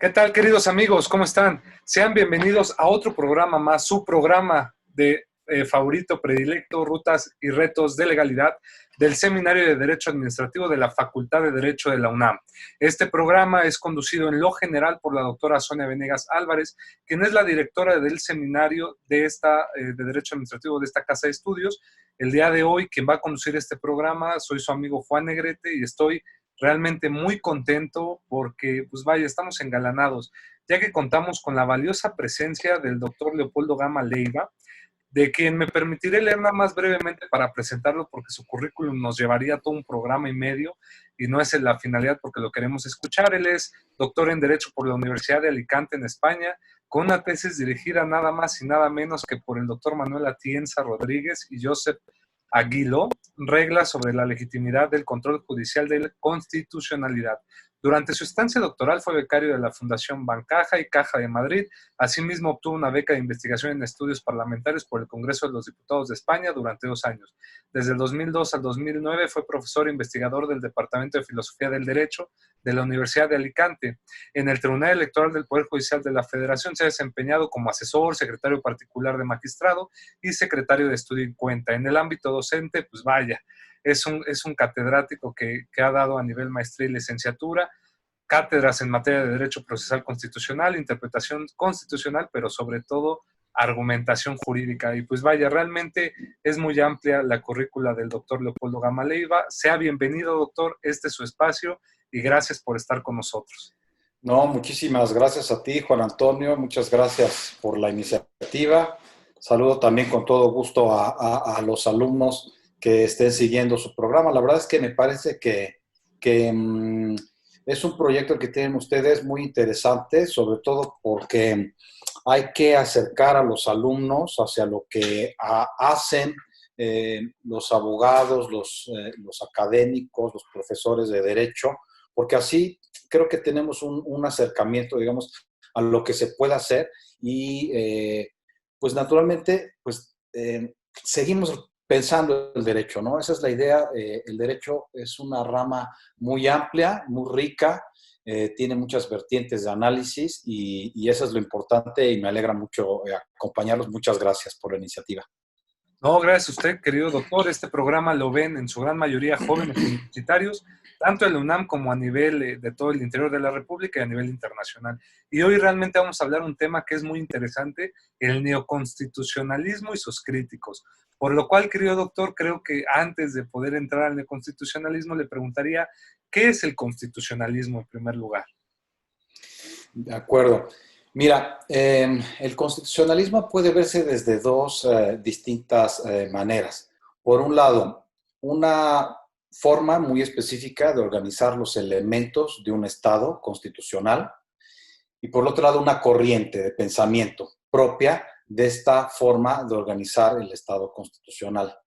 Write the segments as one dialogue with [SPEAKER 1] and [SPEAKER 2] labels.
[SPEAKER 1] ¿Qué tal, queridos amigos? ¿Cómo están? Sean bienvenidos a otro programa más, su programa de favorito, predilecto, rutas y retos de legalidad del Seminario de Derecho Administrativo de la Facultad de Derecho de la UNAM. Este programa es conducido en lo general por la doctora Sonia Venegas Álvarez, quien es la directora del Seminario de Derecho Administrativo de esta Casa de Estudios. El día de hoy, quien va a conducir este programa, soy su amigo Juan Negrete y estoy realmente muy contento porque, pues vaya, estamos engalanados, ya que contamos con la valiosa presencia del doctor Leopoldo Gama Leiva, de quien me permitiré leer nada más brevemente para presentarlo, porque su currículum nos llevaría todo un programa y medio, y no es en la finalidad porque lo queremos escuchar. Él es doctor en Derecho por la Universidad de Alicante, en España, con una tesis dirigida nada más y nada menos que por el doctor Manuel Atienza Rodríguez y Joseph Aguilo, reglas sobre la legitimidad del control judicial de la constitucionalidad. Durante su estancia doctoral fue becario de la Fundación Bancaja y Caja de Madrid. Asimismo, obtuvo una beca de investigación en estudios parlamentarios por el Congreso de los Diputados de España durante 2 años. Desde el 2002 al 2009 fue profesor e investigador del Departamento de Filosofía del Derecho de la Universidad de Alicante. En el Tribunal Electoral del Poder Judicial de la Federación se ha desempeñado como asesor, secretario particular de magistrado y secretario de estudio y cuenta. En el ámbito docente, pues vaya, es un catedrático que ha dado a nivel maestría y licenciatura cátedras en materia de derecho procesal constitucional, interpretación constitucional, pero sobre todo argumentación jurídica. Y pues vaya, realmente es muy amplia la currícula del doctor Leopoldo Gama Leiva. Sea bienvenido, doctor, este es su espacio y gracias por estar con nosotros.
[SPEAKER 2] No, muchísimas gracias a ti, Juan Antonio. Muchas gracias por la iniciativa. Saludo también con todo gusto a los alumnos que estén siguiendo su programa. La verdad es que me parece que es un proyecto que tienen ustedes muy interesante, sobre todo porque hay que acercar a los alumnos hacia lo que hacen los abogados, los académicos, los profesores de derecho, porque así creo que tenemos un acercamiento, digamos, a lo que se puede hacer y pues naturalmente seguimos pensando el derecho, ¿no? Esa es la idea. El derecho es una rama muy amplia, muy rica, tiene muchas vertientes de análisis y eso es lo importante y me alegra mucho acompañarlos. Muchas gracias por la iniciativa.
[SPEAKER 1] No, gracias a usted, querido doctor. Este programa lo ven en su gran mayoría jóvenes universitarios, tanto en la UNAM como a nivel de todo el interior de la República y a nivel internacional. Y hoy realmente vamos a hablar un tema que es muy interesante, el neoconstitucionalismo y sus críticos. Por lo cual, querido doctor, creo que antes de poder entrar al neoconstitucionalismo, le preguntaría, ¿qué es el constitucionalismo en primer lugar?
[SPEAKER 2] De acuerdo. Mira, el constitucionalismo puede verse desde dos distintas maneras. Por un lado, una forma muy específica de organizar los elementos de un Estado constitucional y por otro lado, una corriente de pensamiento propia de esta forma de organizar el Estado constitucional.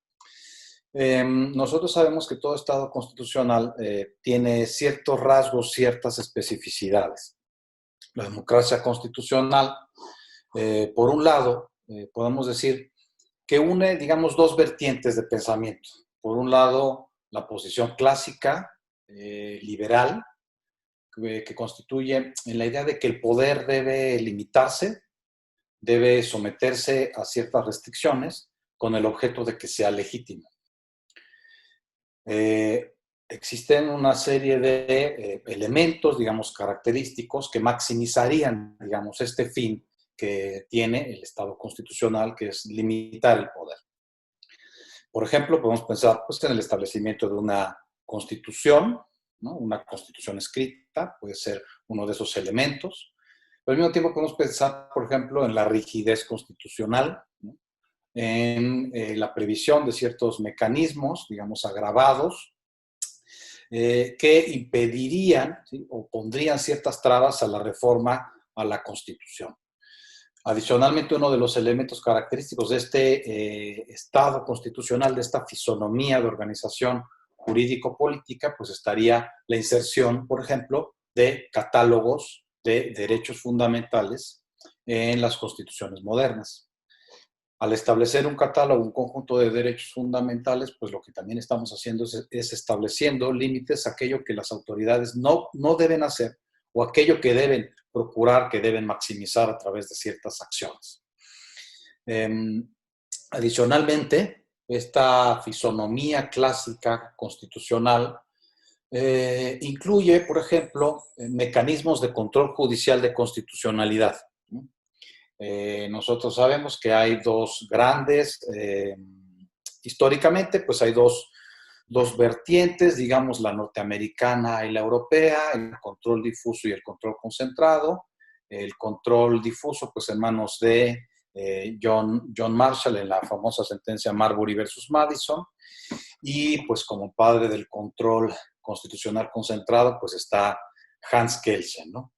[SPEAKER 2] Nosotros sabemos que todo Estado constitucional tiene ciertos rasgos, ciertas especificidades. La democracia constitucional, por un lado, podemos decir que une, digamos, dos vertientes de pensamiento. Por un lado, la posición clásica, liberal, que constituye en la idea de que el poder debe limitarse, debe someterse a ciertas restricciones con el objeto de que sea legítimo. Existen una serie de elementos, digamos, característicos que maximizarían, digamos, este fin que tiene el Estado constitucional, que es limitar el poder. Por ejemplo, podemos pensar pues, en el establecimiento de una constitución, ¿no? Una constitución escrita puede ser uno de esos elementos. Pero al mismo tiempo podemos pensar, por ejemplo, en la rigidez constitucional, ¿no? En la previsión de ciertos mecanismos, digamos, agravados, que impedirían, ¿sí? O pondrían ciertas trabas a la reforma a la Constitución. Adicionalmente, uno de los elementos característicos de este Estado constitucional, de esta fisonomía de organización jurídico-política, pues estaría la inserción, por ejemplo, de catálogos de derechos fundamentales en las constituciones modernas. Al establecer un catálogo, un conjunto de derechos fundamentales, pues lo que también estamos haciendo es estableciendo límites a aquello que las autoridades no deben hacer o aquello que deben procurar, que deben maximizar a través de ciertas acciones. Adicionalmente, esta fisonomía clásica constitucional incluye, por ejemplo, mecanismos de control judicial de constitucionalidad. Nosotros sabemos que hay dos grandes, históricamente, pues hay dos vertientes, digamos, la norteamericana y la europea, el control difuso y el control concentrado. El control difuso, pues en manos de John Marshall en la famosa sentencia Marbury versus Madison, y pues como padre del control constitucional concentrado, pues está Hans Kelsen, ¿no?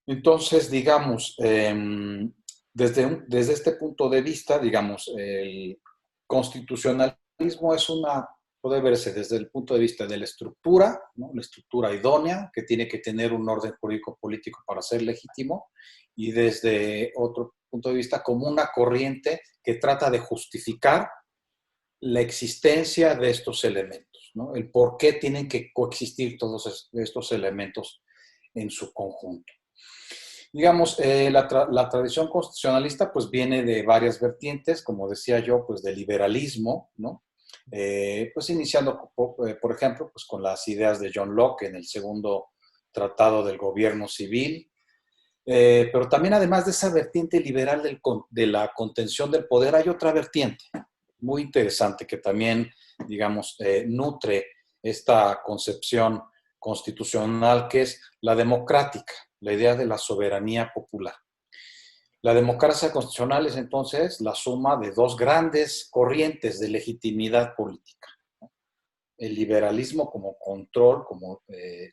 [SPEAKER 2] Entonces, digamos, desde este punto de vista, digamos, el constitucionalismo puede verse desde el punto de vista de la estructura, ¿no? La estructura idónea, que tiene que tener un orden jurídico-político para ser legítimo, y desde otro punto de vista como una corriente que trata de justificar la existencia de estos elementos, ¿no? El por qué tienen que coexistir todos estos elementos en su conjunto. Digamos, la tradición constitucionalista pues viene de varias vertientes, como decía yo, pues del liberalismo, ¿no? Pues iniciando, por ejemplo, pues con las ideas de John Locke en el segundo tratado del gobierno civil, pero también además de esa vertiente liberal de la contención del poder, hay otra vertiente muy interesante que también, digamos, nutre esta concepción constitucional, que es la democrática, la idea de la soberanía popular. La democracia constitucional es entonces la suma de dos grandes corrientes de legitimidad política. El liberalismo como control, como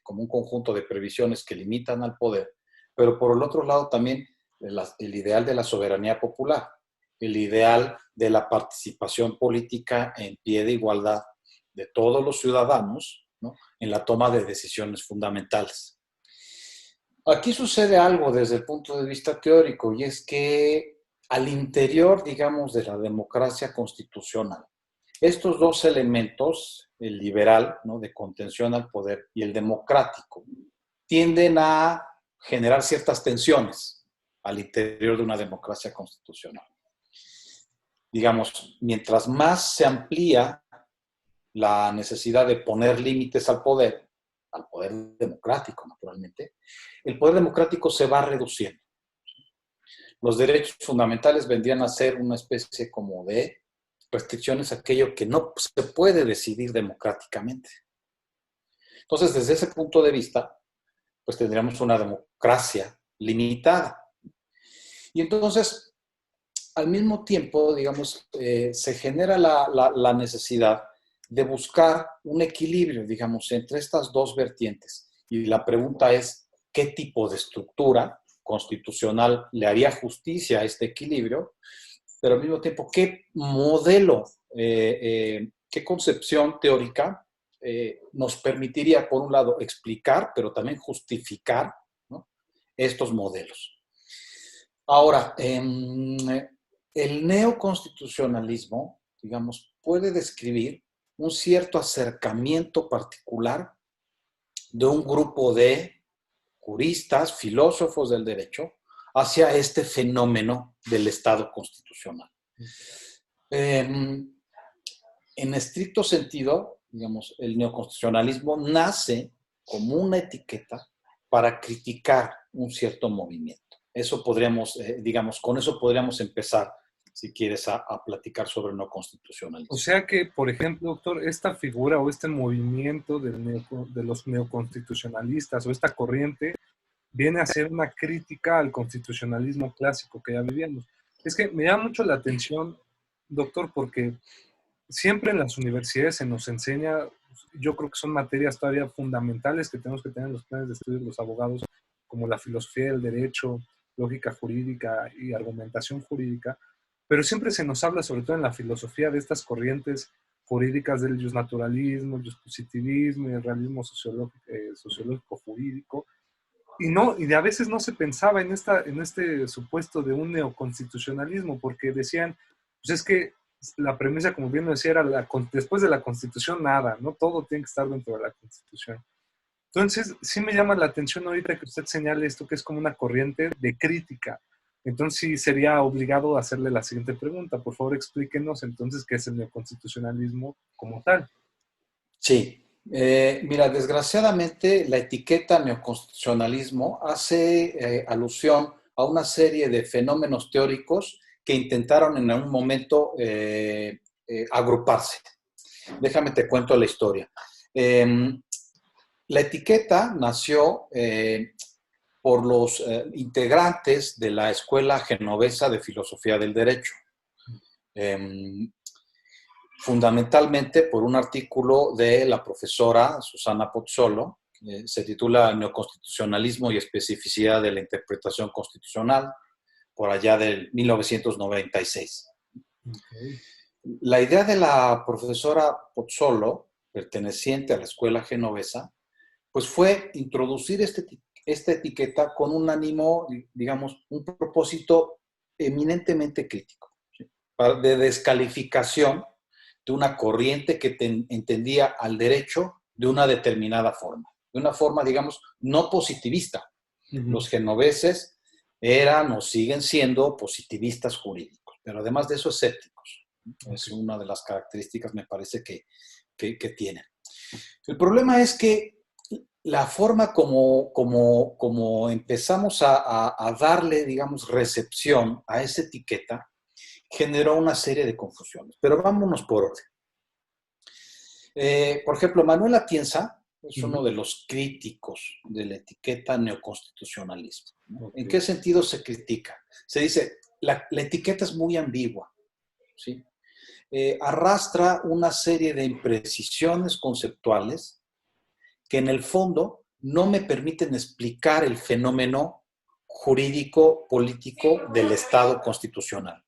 [SPEAKER 2] un conjunto de previsiones que limitan al poder, pero por el otro lado también el ideal de la soberanía popular, el ideal de la participación política en pie de igualdad de todos los ciudadanos, ¿no? En la toma de decisiones fundamentales. Aquí sucede algo desde el punto de vista teórico, y es que al interior, digamos, de la democracia constitucional, estos dos elementos, el liberal, ¿no?, de contención al poder, y el democrático, tienden a generar ciertas tensiones al interior de una democracia constitucional. Digamos, mientras más se amplía la necesidad de poner límites al poder democrático, naturalmente, el poder democrático se va reduciendo. Los derechos fundamentales vendrían a ser una especie como de restricciones a aquello que no se puede decidir democráticamente. Entonces, desde ese punto de vista, pues tendríamos una democracia limitada. Y entonces, al mismo tiempo, digamos, se genera la necesidad de buscar un equilibrio, digamos, entre estas dos vertientes. Y la pregunta es, ¿qué tipo de estructura constitucional le haría justicia a este equilibrio? Pero al mismo tiempo, ¿qué modelo, qué concepción teórica nos permitiría, por un lado, explicar, pero también justificar, ¿no?, estos modelos? Ahora, el neoconstitucionalismo, digamos, puede describir un cierto acercamiento particular de un grupo de juristas, filósofos del derecho, hacia este fenómeno del Estado constitucional. En estricto sentido, digamos, el neoconstitucionalismo nace como una etiqueta para criticar un cierto movimiento. Eso podríamos, digamos, con eso podríamos empezar, si quieres, a platicar sobre el neoconstitucionalismo.
[SPEAKER 1] O sea que, por ejemplo, doctor, esta figura o este movimiento de los neoconstitucionalistas o esta corriente viene a ser una crítica al constitucionalismo clásico que ya vivíamos. Es que me llama mucho la atención, doctor, porque siempre en las universidades se nos enseña, yo creo que son materias todavía fundamentales que tenemos que tener en los planes de estudio de los abogados, como la filosofía del derecho, lógica jurídica y argumentación jurídica, pero siempre se nos habla, sobre todo en la filosofía, de estas corrientes jurídicas del justnaturalismo, el positivismo y el realismo sociológico jurídico, y de a veces no se pensaba en este supuesto de un neoconstitucionalismo, porque decían, pues es que la premisa, como bien lo decía, era después de la Constitución nada, ¿no? Todo tiene que estar dentro de la Constitución. Entonces, sí me llama la atención ahorita que usted señale esto que es como una corriente de crítica. Entonces, sí sería obligado a hacerle la siguiente pregunta. Por favor, explíquenos entonces qué es el neoconstitucionalismo como tal.
[SPEAKER 2] Sí. Mira, desgraciadamente la etiqueta neoconstitucionalismo hace alusión a una serie de fenómenos teóricos que intentaron en algún momento agruparse. Déjame te cuento la historia. La etiqueta nació por los integrantes de la Escuela Genovesa de Filosofía del Derecho. Fundamentalmente por un artículo de la profesora Susana Pozzolo, se titula Neoconstitucionalismo y especificidad de la interpretación constitucional, por allá del 1996.
[SPEAKER 1] Okay.
[SPEAKER 2] La idea de la profesora Pozzolo, perteneciente a la Escuela Genovesa, pues fue introducir esta etiqueta con un ánimo, digamos, un propósito eminentemente crítico, ¿sí? De descalificación de una corriente que entendía al derecho de una determinada forma, de una forma, digamos, no positivista. Los genoveses eran o siguen siendo positivistas jurídicos, pero además de eso, escépticos. Okay. Es una de las características, me parece, que tienen. El problema es que la forma como empezamos a darle, digamos, recepción a esa etiqueta generó una serie de confusiones. Pero vámonos por orden. Por ejemplo, Manuel Atienza es uno de los críticos de la etiqueta neoconstitucionalismo, ¿no? Okay. ¿En qué sentido se critica? Se dice, la etiqueta es muy ambigua, ¿sí? Arrastra una serie de imprecisiones conceptuales que en el fondo no me permiten explicar el fenómeno jurídico político del Estado constitucional.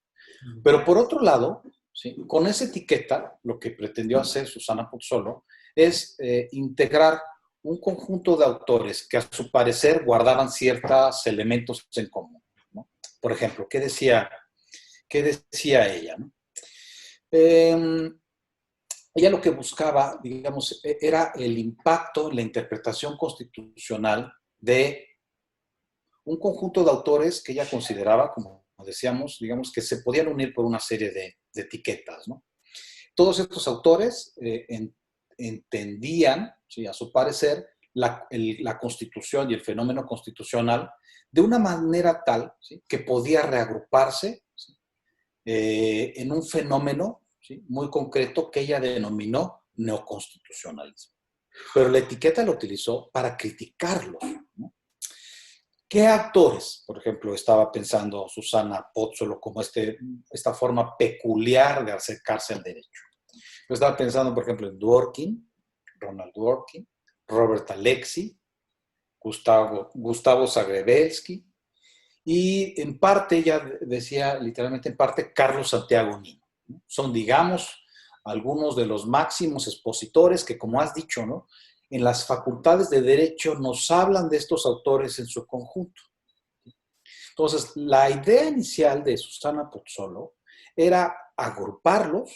[SPEAKER 2] Pero por otro lado, ¿sí?, con esa etiqueta, lo que pretendió hacer Susana Pozzolo es integrar un conjunto de autores que a su parecer guardaban ciertos elementos en común, ¿no? Por ejemplo, ¿qué decía ella, ¿no? Ella lo que buscaba, digamos, era el impacto en la interpretación constitucional de un conjunto de autores que ella consideraba, como decíamos, digamos, que se podían unir por una serie de etiquetas, ¿no? Todos estos autores entendían, ¿sí?, a su parecer, la Constitución y el fenómeno constitucional de una manera tal, ¿sí?, que podía reagruparse, ¿sí?, en un fenómeno, ¿sí?, muy concreto que ella denominó neoconstitucionalismo. Pero la etiqueta la utilizó para criticarlos, ¿no? ¿Qué actores, por ejemplo, estaba pensando Susana Pozzolo como esta forma peculiar de acercarse al derecho? Yo estaba pensando, por ejemplo, en Dworkin, Ronald Dworkin, Robert Alexy, Gustavo Zagrebelsky, y en parte, ella decía literalmente en parte, Carlos Santiago Nino, ¿no? Son, digamos, algunos de los máximos expositores que, como has dicho, ¿no?, en las facultades de Derecho nos hablan de estos autores en su conjunto. Entonces, la idea inicial de Susana Pozzolo era agruparlos,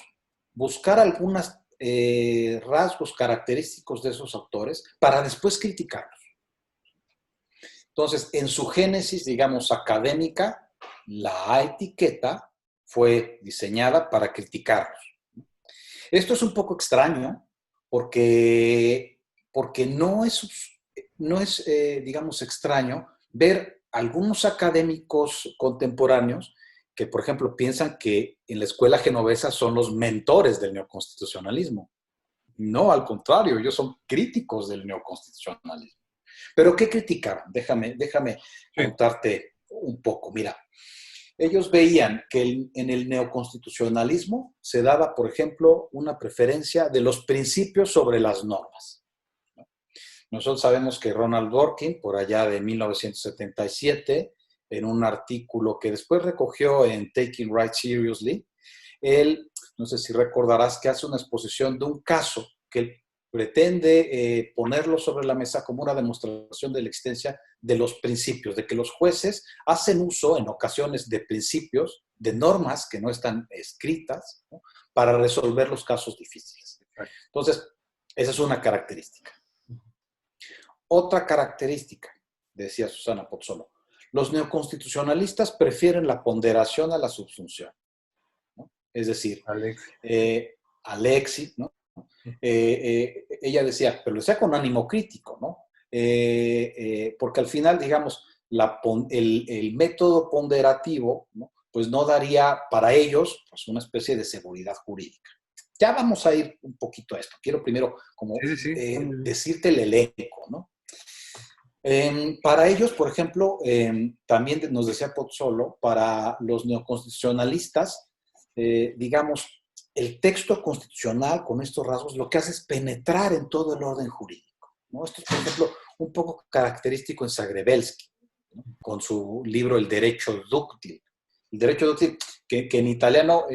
[SPEAKER 2] buscar algunos rasgos característicos de esos autores para después criticarlos. Entonces, en su génesis, digamos, académica, la etiqueta fue diseñada para criticarlos. Esto es un poco extraño porque no es digamos, extraño ver algunos académicos contemporáneos que, por ejemplo, piensan que en la escuela genovesa son los mentores del neoconstitucionalismo. No, al contrario, ellos son críticos del neoconstitucionalismo. ¿Pero qué criticaban? Déjame contarte un poco. Mira, ellos veían que en el neoconstitucionalismo se daba, por ejemplo, una preferencia de los principios sobre las normas. Nosotros sabemos que Ronald Dworkin, por allá de 1977, en un artículo que después recogió en Taking Rights Seriously, él, no sé si recordarás, que hace una exposición de un caso que él pretende ponerlo sobre la mesa como una demostración de la existencia de los principios, de que los jueces hacen uso en ocasiones de principios, de normas que no están escritas, ¿no?, para resolver los casos difíciles. Entonces, esa es una característica. otra característica, decía Susana Pozzolo. Los neoconstitucionalistas prefieren la ponderación a la subsunción, ¿no? Es decir, Alexis, ¿no? Ella decía, pero lo decía con ánimo crítico, ¿no? Porque al final, digamos, el método ponderativo, ¿no? Pues no daría para ellos pues, una especie de seguridad jurídica. Ya vamos a ir un poquito a esto. Quiero primero como decirte el elenco, ¿no? Para ellos, por ejemplo, también nos decía Pozzolo, para los neoconstitucionalistas, digamos, el texto constitucional con estos rasgos lo que hace es penetrar en todo el orden jurídico, ¿no? Esto es, por ejemplo, un poco característico en Zagrebelsky, ¿no? Con su libro El derecho dúctil. El derecho dúctil, que en italiano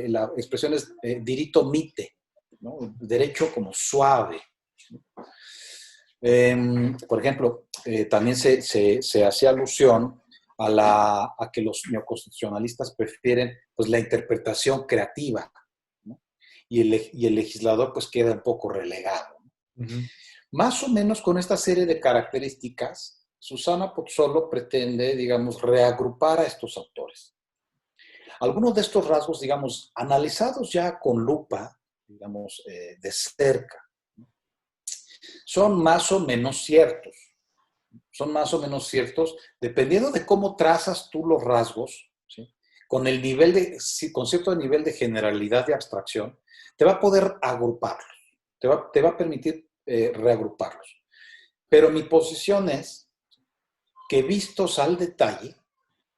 [SPEAKER 2] la expresión es diritto mite, ¿no? Derecho como suave, ¿no? Por ejemplo, también se hacía alusión a que los neoconstitucionalistas prefieren pues, la interpretación creativa, ¿no? Y el legislador pues queda un poco relegado, ¿no? Uh-huh. Más o menos con esta serie de características, Susana Pozzolo pretende, digamos, reagrupar a estos autores. Algunos de estos rasgos, digamos, analizados ya con lupa, digamos, de cerca, son más o menos ciertos. Son más o menos ciertos, dependiendo de cómo trazas tú los rasgos, ¿sí? Con cierto nivel de generalidad y abstracción, te va a poder agruparlos, te va a permitir reagruparlos. Pero mi posición es que vistos al detalle,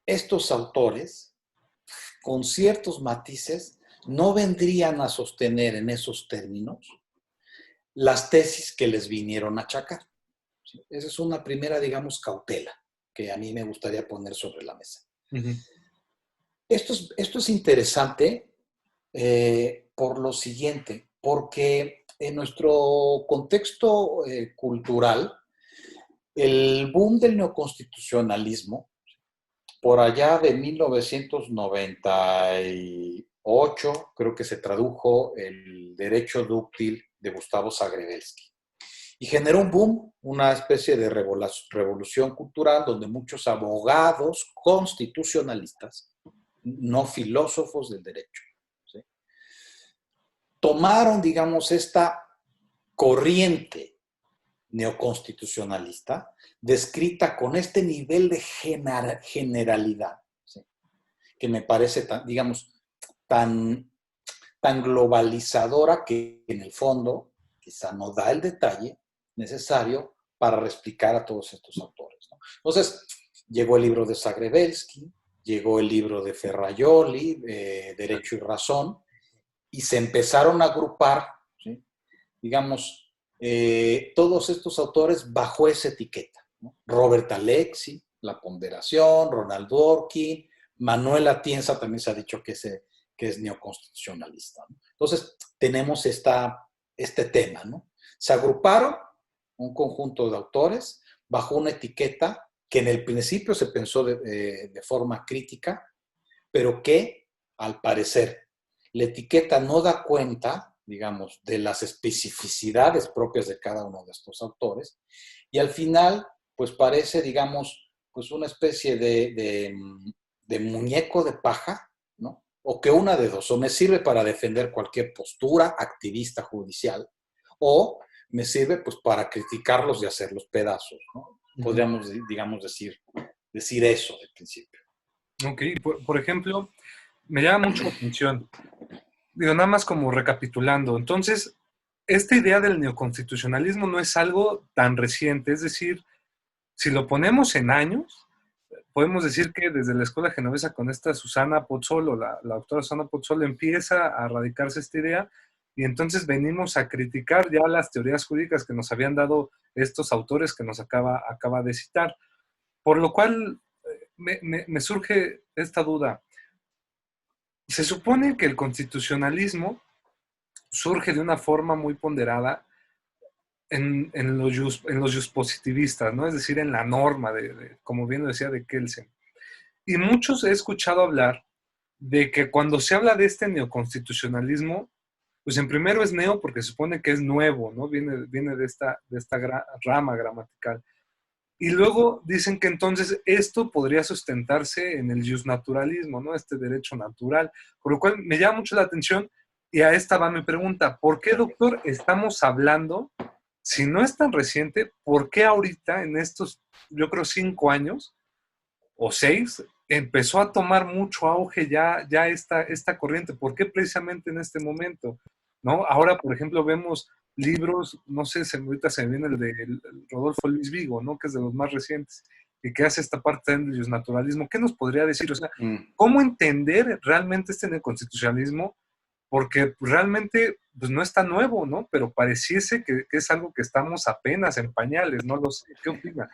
[SPEAKER 2] estos autores, con ciertos matices, no vendrían a sostener en esos términos las tesis que les vinieron a achacar. ¿Sí? Esa es una primera, digamos, cautela que a mí me gustaría poner sobre la mesa. Uh-huh. Esto es interesante por lo siguiente, porque en nuestro contexto cultural, el boom del neoconstitucionalismo, por allá de 1998, creo que se tradujo el derecho dúctil de Gustavo Zagrebelsky. Y generó un boom, una especie de revolución cultural donde muchos abogados constitucionalistas, no filósofos del derecho, ¿sí? Tomaron, digamos, esta corriente neoconstitucionalista descrita con este nivel de generalidad, ¿sí? Que me parece, tan globalizadora que en el fondo quizá no da el detalle necesario para reexplicar a todos estos autores, ¿no? Entonces, llegó el libro de Zagrebelsky, llegó el libro de Ferrajoli, Derecho y Razón, y se empezaron a agrupar, ¿sí? Digamos, todos estos autores bajo esa etiqueta, ¿no? Robert Alexis, La Ponderación, Ronald Dworkin, Manuel Atienza también se ha dicho que es neoconstitucionalista, ¿no? Entonces, tenemos este tema, ¿no? Se agruparon un conjunto de autores bajo una etiqueta que en el principio se pensó de forma crítica, pero que, al parecer, la etiqueta no da cuenta, digamos, de las especificidades propias de cada uno de estos autores, y al final, pues parece, digamos, pues una especie de muñeco de paja, ¿no? O que una de dos, o me sirve para defender cualquier postura activista judicial, o me sirve pues para criticarlos y hacerlos pedazos, ¿no? Podríamos, digamos, decir eso de principio.
[SPEAKER 1] Ok, por ejemplo, me llama mucho la atención. Digo, nada más como recapitulando. Entonces, esta idea del neoconstitucionalismo no es algo tan reciente. Es decir, si lo ponemos en años, podemos decir que desde la Escuela Genovesa con esta Susana Pozzolo, la doctora Susana Pozzolo, empieza a radicarse esta idea y entonces venimos a criticar ya las teorías jurídicas que nos habían dado estos autores que nos acaba de citar. Por lo cual me surge esta duda. Se supone que el constitucionalismo surge de una forma muy ponderada en los positivistas, ¿no? Es decir, en la norma, como bien lo decía, de Kelsen. Y muchos he escuchado hablar de que cuando se habla de este neoconstitucionalismo, Pues en primero es neo porque se supone que es nuevo, ¿no? Viene de esta rama gramatical. Y luego dicen que entonces esto podría sustentarse en el justnaturalismo, ¿no? Este derecho natural, por lo cual me llama mucho la atención y a esta va mi pregunta. ¿Por qué, doctor, estamos hablando, si no es tan reciente, por qué ahorita, en estos, yo creo, 5 años o 6, empezó a tomar mucho auge ya esta corriente? ¿Por qué precisamente en este momento? ¿No? Ahora, por ejemplo, vemos libros, no sé, ahorita se me viene el de Rodolfo Luis Vigo, ¿no? Que es de los más recientes, y que hace esta parte del naturalismo. ¿Qué nos podría decir? O sea, ¿cómo entender realmente este neoconstitucionalismo? Porque realmente pues, no está nuevo, ¿no? Pero pareciese que es algo que estamos apenas en pañales, no lo sé. ¿Qué opina?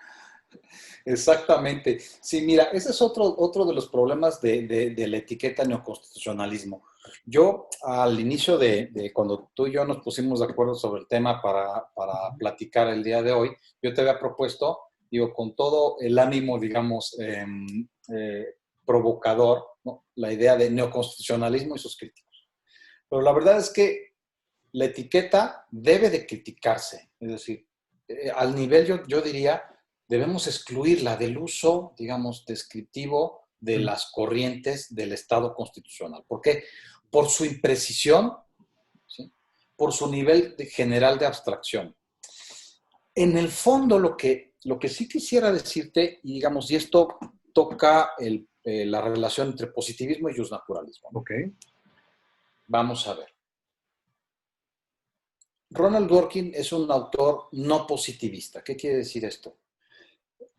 [SPEAKER 2] Exactamente. Sí, mira, ese es otro de los problemas de la etiqueta neoconstitucionalismo. Yo, al inicio de cuando tú y yo nos pusimos de acuerdo sobre el tema para platicar el día de hoy, yo te había propuesto, digo, con todo el ánimo, digamos, provocador, ¿no? La idea de neoconstitucionalismo y sus críticos. Pero la verdad es que la etiqueta debe de criticarse. Es decir, al nivel, yo diría, debemos excluirla del uso, digamos, descriptivo de las corrientes del Estado constitucional. ¿Por qué? Por su imprecisión, ¿sí? Por su nivel general de abstracción. En el fondo, lo que sí quisiera decirte, y digamos, y esto toca la relación entre positivismo y justnaturalismo.
[SPEAKER 1] Ok.
[SPEAKER 2] Vamos a ver. Ronald Dworkin es un autor no positivista. ¿Qué quiere decir esto?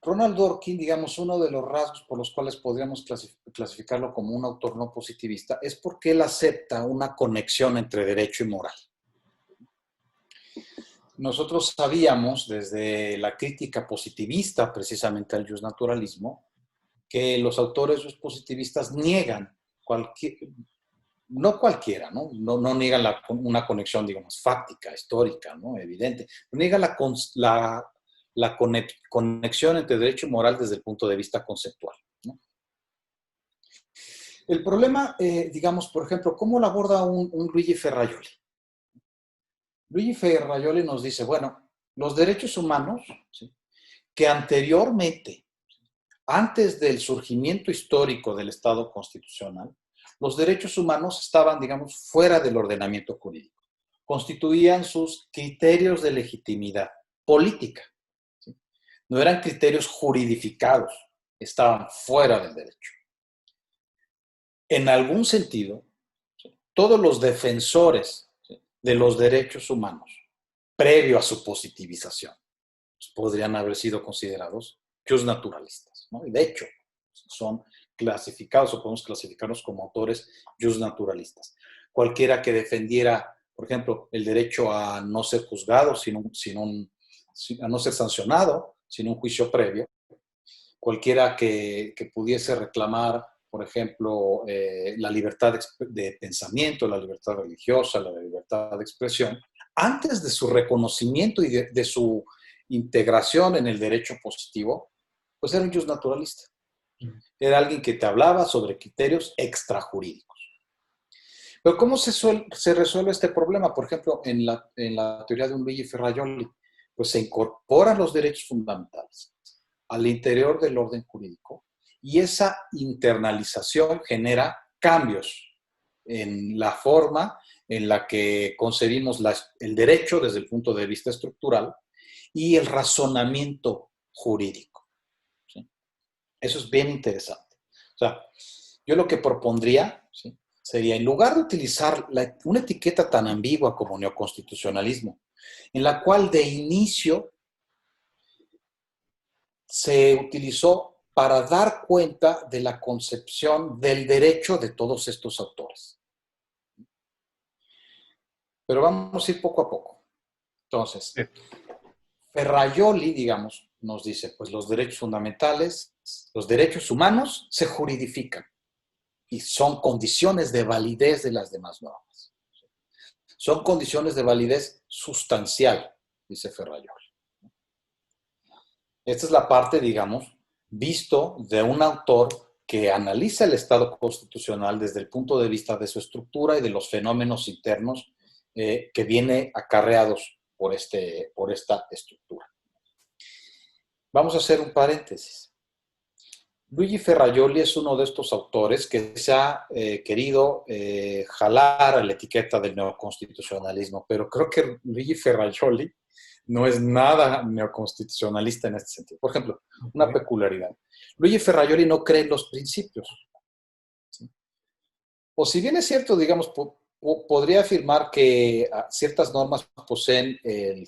[SPEAKER 2] Ronald Dworkin, digamos, uno de los rasgos por los cuales podríamos clasificarlo como un autor no positivista es porque él acepta una conexión entre derecho y moral. Nosotros sabíamos desde la crítica positivista precisamente al justnaturalismo que los autores positivistas niegan no cualquiera, ¿no? No niegan una conexión, digamos, fáctica, histórica, ¿no? Evidente. Niegan la conexión entre derecho y moral desde el punto de vista conceptual, ¿no? El problema, digamos, por ejemplo, ¿cómo lo aborda un Luigi Ferrajoli? Luigi Ferrajoli nos dice, bueno, los derechos humanos, ¿sí?, que anteriormente, antes del surgimiento histórico del Estado constitucional, los derechos humanos estaban, digamos, fuera del ordenamiento jurídico. Constituían sus criterios de legitimidad política, ¿sí? No eran criterios juridificados, estaban fuera del derecho. En algún sentido, ¿sí?, todos los defensores, ¿sí?, de los derechos humanos, previo a su positivización, pues, podrían haber sido considerados justnaturalistas, ¿no? Y de hecho, son clasificados o podemos clasificarlos como autores justnaturalistas. Cualquiera que defendiera, por ejemplo, el derecho a no ser juzgado, a no ser sancionado sin un juicio previo, cualquiera que pudiese reclamar, por ejemplo, la libertad de pensamiento, la libertad religiosa, la libertad de expresión, antes de su reconocimiento y de su integración en el derecho positivo, pues era un justnaturalista. Era alguien que te hablaba sobre criterios extrajurídicos. Pero ¿cómo se resuelve este problema? Por ejemplo, en la teoría de un Luigi Ferrajoli, pues se incorporan los derechos fundamentales al interior del orden jurídico y esa internalización genera cambios en la forma en la que concebimos el derecho desde el punto de vista estructural y el razonamiento jurídico, ¿sí? Eso es bien interesante. O sea, yo lo que propondría, ¿sí?, sería, en lugar de utilizar una etiqueta tan ambigua como neoconstitucionalismo, en la cual de inicio se utilizó para dar cuenta de la concepción del derecho de todos estos autores. Pero vamos a ir poco a poco. Entonces, Ferrajoli, digamos, nos dice, pues los derechos fundamentales, los derechos humanos se juridifican y son condiciones de validez de las demás normas. Son condiciones de validez sustancial, dice Ferrajoli. Esta es la parte, digamos, visto de un autor que analiza el Estado constitucional desde el punto de vista de su estructura y de los fenómenos internos que viene acarreados por esta estructura. Vamos a hacer un paréntesis. Luigi Ferrajoli es uno de estos autores que se ha querido jalar a la etiqueta del neoconstitucionalismo, pero creo que Luigi Ferrajoli no es nada neoconstitucionalista en este sentido. Por ejemplo, una peculiaridad. Luigi Ferrajoli no cree en los principios. ¿Sí? O si bien es cierto, digamos, podría afirmar que ciertas normas poseen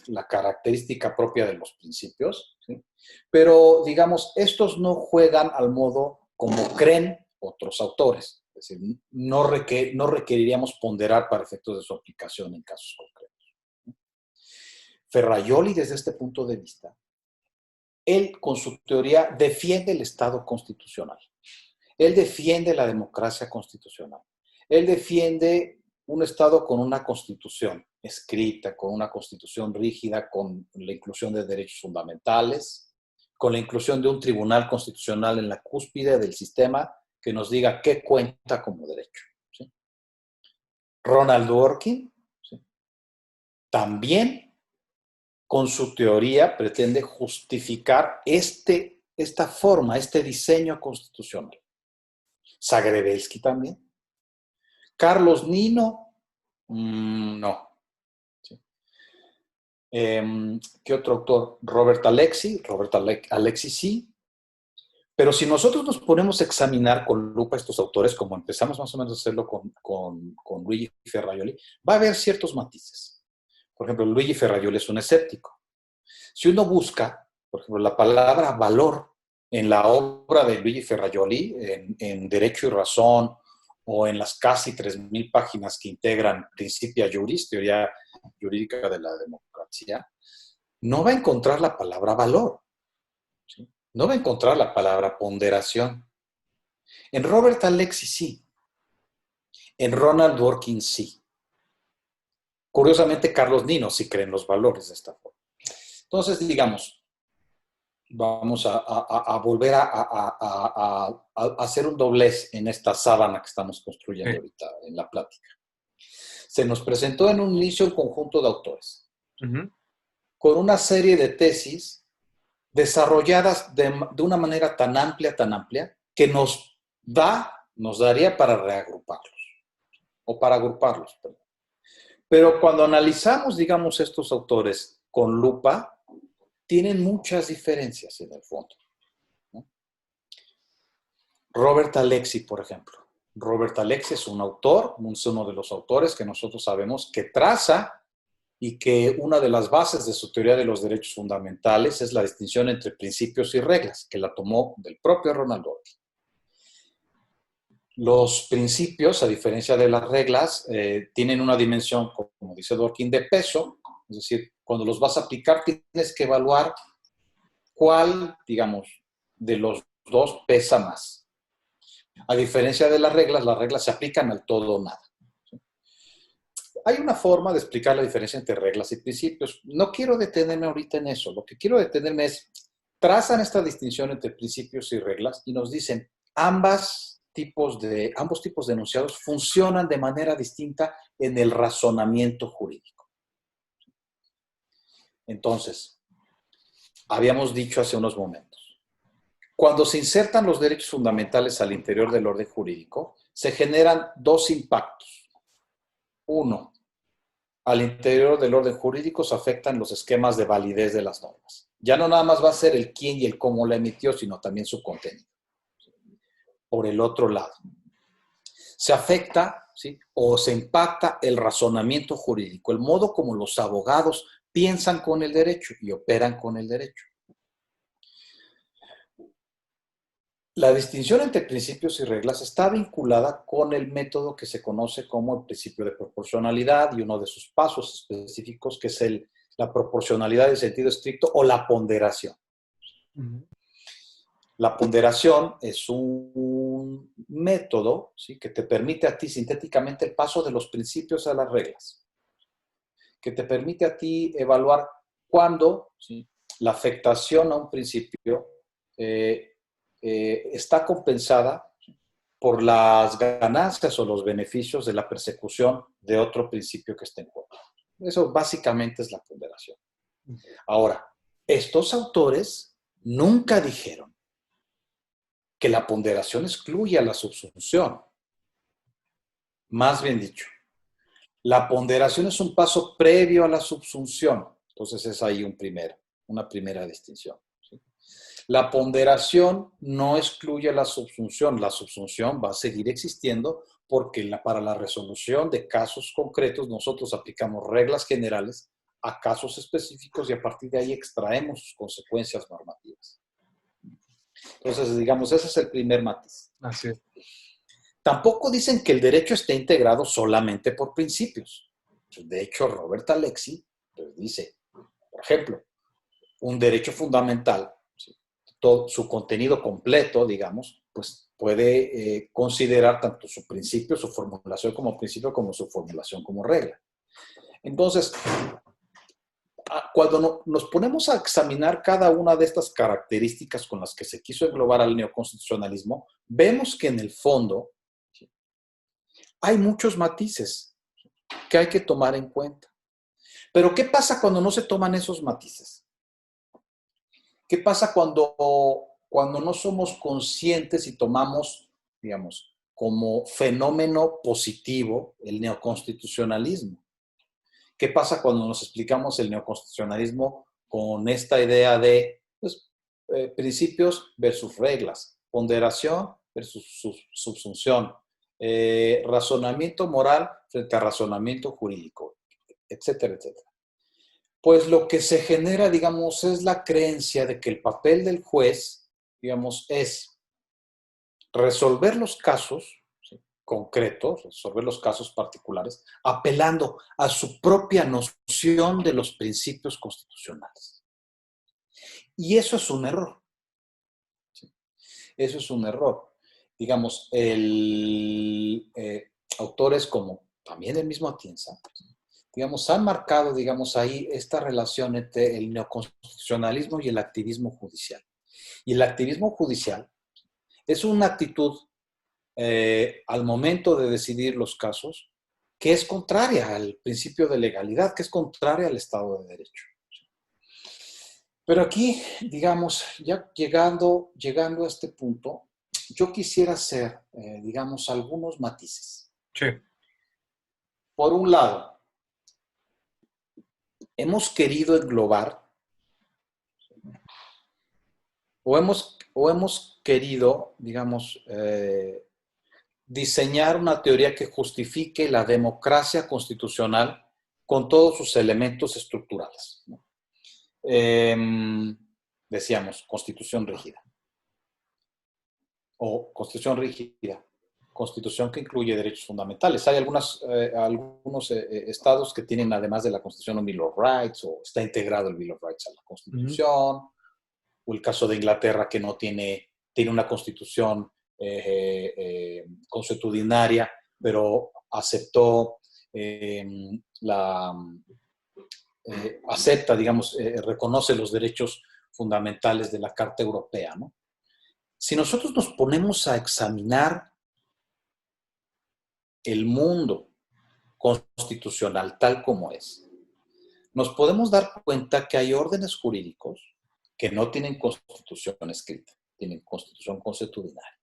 [SPEAKER 2] la característica propia de los principios, ¿sí? Pero, digamos, estos no juegan al modo como creen otros autores. Es decir, no requeriríamos ponderar para efectos de su aplicación en casos concretos. Ferrajoli, desde este punto de vista, él, con su teoría, defiende el Estado constitucional. Él defiende la democracia constitucional. Él defiende un Estado con una constitución escrita, con una constitución rígida, con la inclusión de derechos fundamentales, con la inclusión de un tribunal constitucional en la cúspide del sistema que nos diga qué cuenta como derecho. ¿Sí? Ronald Dworkin, ¿sí?, también con su teoría pretende justificar esta forma, este diseño constitucional. Zagrebelsky también. Carlos Nino, no. ¿Sí? ¿Qué otro autor? Robert Alexi sí. Pero si nosotros nos ponemos a examinar con lupa estos autores, como empezamos más o menos a hacerlo con Luigi Ferrajoli, va a haber ciertos matices. Por ejemplo, Luigi Ferrajoli es un escéptico. Si uno busca, por ejemplo, la palabra valor en la obra de Luigi Ferrajoli, en Derecho y Razón, o en las casi 3.000 páginas que integran Principia Juris, teoría jurídica de la democracia, no va a encontrar la palabra valor, ¿sí? No va a encontrar la palabra ponderación. En Robert Alexi sí. En Ronald Dworkin sí. Curiosamente, Carlos Nino sí cree en los valores de esta forma. Entonces, digamos, vamos a volver a hacer un doblez en esta sábana que estamos construyendo ahorita en la plática. Se nos presentó en un inicio un conjunto de autores, con una serie de tesis desarrolladas de una manera tan amplia, que nos daría para reagruparlos, o para agruparlos, perdón. Pero cuando analizamos, digamos, estos autores con lupa, tienen muchas diferencias en el fondo, ¿no? Robert Alexi, por ejemplo. Robert Alexi es un autor, es uno de los autores que nosotros sabemos que traza y que una de las bases de su teoría de los derechos fundamentales es la distinción entre principios y reglas, que la tomó del propio Ronald Dworkin. Los principios, a diferencia de las reglas, tienen una dimensión, como dice Dworkin, de peso. Es decir, cuando los vas a aplicar tienes que evaluar cuál, digamos, de los dos pesa más. A diferencia de las reglas se aplican al todo o nada. Hay una forma de explicar la diferencia entre reglas y principios. No quiero detenerme ahorita en eso. Lo que quiero detenerme es, trazan esta distinción entre principios y reglas y nos dicen, ambos tipos de enunciados funcionan de manera distinta en el razonamiento jurídico. Entonces, habíamos dicho hace unos momentos, cuando se insertan los derechos fundamentales al interior del orden jurídico, se generan dos impactos. Uno, al interior del orden jurídico se afectan los esquemas de validez de las normas. Ya no nada más va a ser el quién y el cómo la emitió, sino también su contenido. Por el otro lado, se afecta, ¿sí?, o se impacta el razonamiento jurídico, el modo como los abogados piensan con el derecho y operan con el derecho. La distinción entre principios y reglas está vinculada con el método que se conoce como el principio de proporcionalidad y uno de sus pasos específicos, que es la proporcionalidad en sentido estricto o la ponderación. La ponderación es un método, ¿sí?, que te permite a ti sintéticamente el paso de los principios a las reglas, que te permite a ti evaluar cuándo, ¿sí?, la afectación a un principio está compensada por las ganancias o los beneficios de la persecución de otro principio que esté en juego. Eso básicamente es la ponderación. Ahora, estos autores nunca dijeron que la ponderación excluya la subsunción. Más bien dicho, la ponderación es un paso previo a la subsunción. Entonces es ahí una primera distinción. ¿Sí? La ponderación no excluye la subsunción. La subsunción va a seguir existiendo porque para la resolución de casos concretos nosotros aplicamos reglas generales a casos específicos y a partir de ahí extraemos sus consecuencias normativas. Entonces, digamos, ese es el primer matiz.
[SPEAKER 1] Así es.
[SPEAKER 2] Tampoco dicen que el derecho esté integrado solamente por principios. De hecho, Robert Alexy pues, dice, por ejemplo, un derecho fundamental, ¿sí? Todo su contenido completo, digamos, pues puede considerar tanto su principio, su formulación como principio, como su formulación como regla. Entonces, cuando nos ponemos a examinar cada una de estas características con las que se quiso englobar al neoconstitucionalismo, vemos que en el fondo hay muchos matices que hay que tomar en cuenta. Pero ¿qué pasa cuando no se toman esos matices? ¿Qué pasa cuando no somos conscientes y tomamos, digamos, como fenómeno positivo el neoconstitucionalismo? ¿Qué pasa cuando nos explicamos el neoconstitucionalismo con esta idea de pues, principios versus reglas, ponderación versus subsunción, razonamiento moral frente a razonamiento jurídico, etcétera, etcétera? Pues lo que se genera, digamos, es la creencia de que el papel del juez, digamos, es resolver los casos, ¿sí?, concretos, resolver los casos particulares, apelando a su propia noción de los principios constitucionales. Y eso es un error. ¿Sí? Eso es un error. Digamos, autores como también el mismo Atienza, digamos, han marcado, digamos, ahí esta relación entre el neoconstitucionalismo y el activismo judicial. Y el activismo judicial es una actitud al momento de decidir los casos que es contraria al principio de legalidad, que es contraria al Estado de Derecho. Pero aquí, digamos, ya llegando a este punto, yo quisiera hacer, digamos, algunos matices.
[SPEAKER 1] Sí.
[SPEAKER 2] Por un lado, hemos querido englobar o hemos querido, digamos, diseñar una teoría que justifique la democracia constitucional con todos sus elementos estructurales, ¿no? Decíamos, constitución rígida. O constitución rígida, constitución que incluye derechos fundamentales. Hay algunos estados que tienen, además de la Constitución, un Bill of Rights, o está integrado el Bill of Rights a la Constitución, o el caso de Inglaterra, que no tiene una constitución consuetudinaria, pero aceptó acepta, digamos, reconoce los derechos fundamentales de la Carta Europea, ¿no? Si nosotros nos ponemos a examinar el mundo constitucional tal como es, nos podemos dar cuenta que hay órdenes jurídicos que no tienen constitución escrita, tienen constitución consuetudinaria.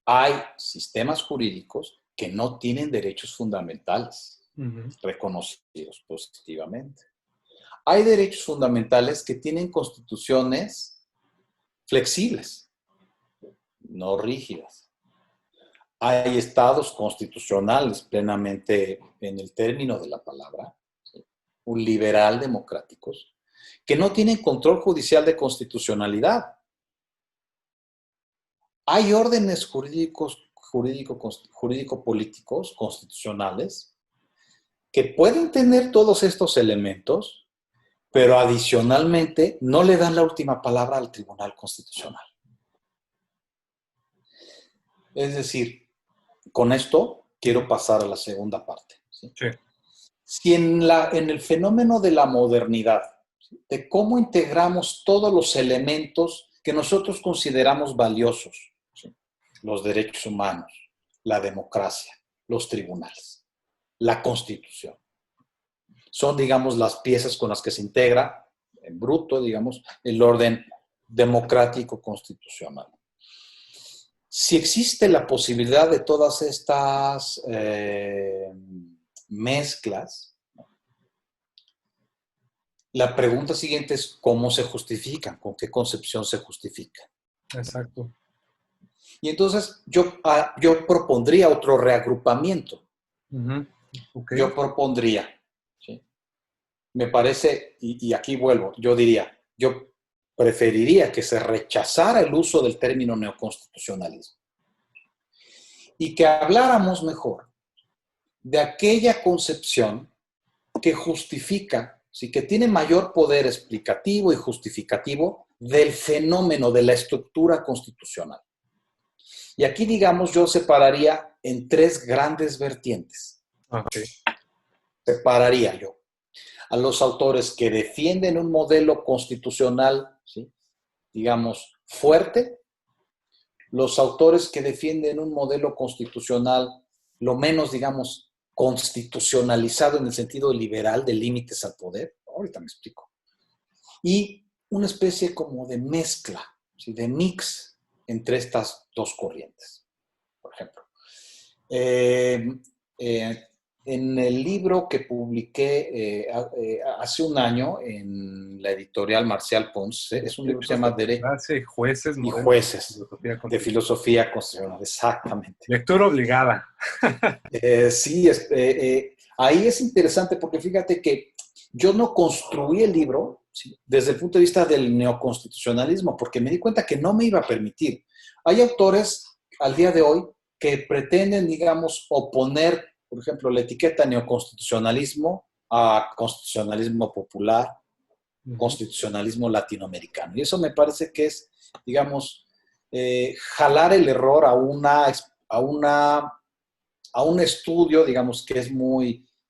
[SPEAKER 2] Hay sistemas jurídicos que no tienen derechos fundamentales reconocidos positivamente. Hay derechos fundamentales que tienen constituciones flexibles, no rígidas. Hay estados constitucionales plenamente en el término de la palabra, ¿sí?, un liberal democráticos, que no tienen control judicial de constitucionalidad. Hay órdenes jurídico-políticos constitucionales que pueden tener todos estos elementos, pero adicionalmente no le dan la última palabra al Tribunal Constitucional. Es decir, con esto quiero pasar a la segunda parte, ¿sí?
[SPEAKER 1] Sí.
[SPEAKER 2] Si en el fenómeno de la modernidad, ¿sí?, de cómo integramos todos los elementos que nosotros consideramos valiosos, ¿sí?, los derechos humanos, la democracia, los tribunales, la Constitución. Son, digamos, las piezas con las que se integra, en bruto, digamos, el orden democrático constitucional. Si existe la posibilidad de todas estas mezclas, la pregunta siguiente es ¿cómo se justifican? ¿Con qué concepción se justifican?
[SPEAKER 1] Exacto.
[SPEAKER 2] Y entonces yo propondría otro reagrupamiento.
[SPEAKER 1] Okay.
[SPEAKER 2] Yo propondría, ¿sí? Me parece, y aquí vuelvo, yo diría, yo preferiría que se rechazara el uso del término neoconstitucionalismo y que habláramos mejor de aquella concepción que justifica, ¿sí? Que tiene mayor poder explicativo y justificativo del fenómeno de la estructura constitucional. Y aquí, digamos, yo separaría en tres grandes vertientes.
[SPEAKER 1] Okay.
[SPEAKER 2] Separaría yo a los autores que defienden un modelo constitucional, ¿sí? Digamos, fuerte, los autores que defienden un modelo constitucional lo menos, digamos, constitucionalizado en el sentido liberal de límites al poder. Ahorita me explico. Y una especie como de mezcla, ¿sí? De mix entre estas dos corrientes. Por ejemplo, en el libro que publiqué hace un año en la editorial Marcial Pons, es un libro que se llama Derecho
[SPEAKER 1] y Jueces,
[SPEAKER 2] y Jueces de Filosofía Constitucional, exactamente.
[SPEAKER 1] Lectura obligada.
[SPEAKER 2] Sí, ahí es interesante porque fíjate que yo no construí el libro, ¿sí? Desde el punto de vista del neoconstitucionalismo, porque me di cuenta que no me iba a permitir. Hay autores al día de hoy que pretenden, digamos, oponer, por ejemplo, la etiqueta neoconstitucionalismo a constitucionalismo popular, constitucionalismo latinoamericano. Y eso me parece que es, digamos, jalar el error a un estudio, digamos, que es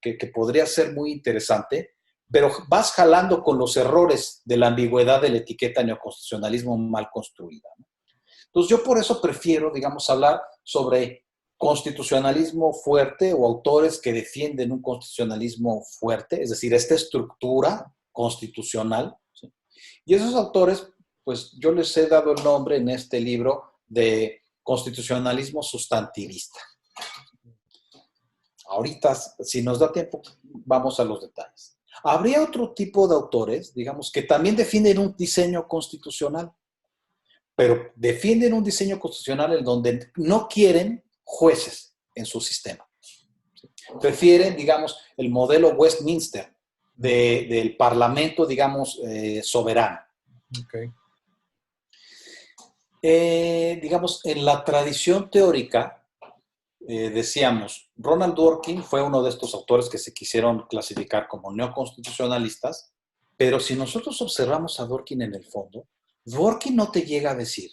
[SPEAKER 2] que podría ser muy interesante, pero vas jalando con los errores de la ambigüedad de la etiqueta neoconstitucionalismo mal construida, ¿no? Entonces, yo por eso prefiero, digamos, hablar sobre constitucionalismo fuerte o autores que defienden un constitucionalismo fuerte, es decir, esta estructura constitucional, ¿sí? Y esos autores, pues yo les he dado el nombre en este libro de constitucionalismo sustantivista. Ahorita, si nos da tiempo, vamos a los detalles. Habría otro tipo de autores, digamos, que también defienden un diseño constitucional, pero defienden un diseño constitucional en donde no quieren jueces en su sistema. Prefieren, digamos, el modelo Westminster del parlamento, digamos, soberano.
[SPEAKER 1] Okay.
[SPEAKER 2] Digamos, en la tradición teórica, decíamos, Ronald Dworkin fue uno de estos autores que se quisieron clasificar como neoconstitucionalistas, pero si nosotros observamos a Dworkin en el fondo, Dworkin no te llega a decir